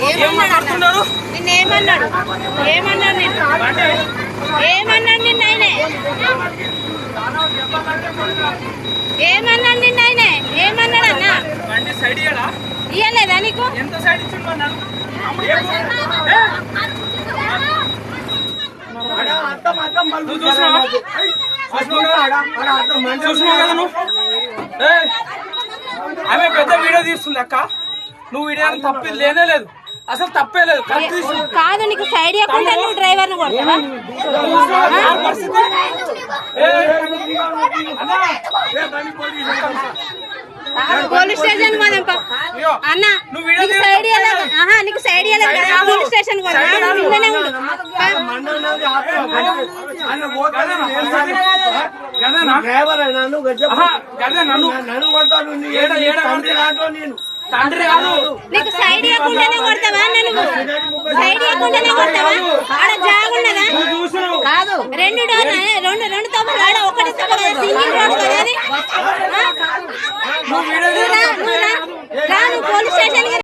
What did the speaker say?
ఏమన్నాడు నిన్నేమన్నాడు ఏమన్నాడు నిన్న ఆయనే ఏమన్నాడు నిన్న ఆయనే ఏమన్నాడు అన్న ఇయ్యలేదా నీకు ఆమె పెద్ద వీడియో తీస్తుంది అక్క నువ్వు వీడియో తప్పేది లేనే లేదు అసలు తప్పే లేదు కాదు నీకు సైడ్ ఇవ్వకుండా నువ్వు డ్రైవర్ ను కొడతావా పోలీస్ స్టేషన్ పోదాం అన్న నీకు సైడ్ ఇవ్వలేదు నీకు సైడ్ ఇవ్వలేదు కదా పోలీస్ స్టేషన్ తండ్రి కాదు నీకు సైడ్ ఇవ్వకుండానే కొడతావా నువ్వు సైడ్ ఇవ్వకుండానే కొడతావా ఆడ జాగున్నదా కాదు రెండు తప్పులు ఆడ ఒకటి తప్పు కదా సింగిల్ రోడ్ కదా అది పోలీస్ స్టేషన్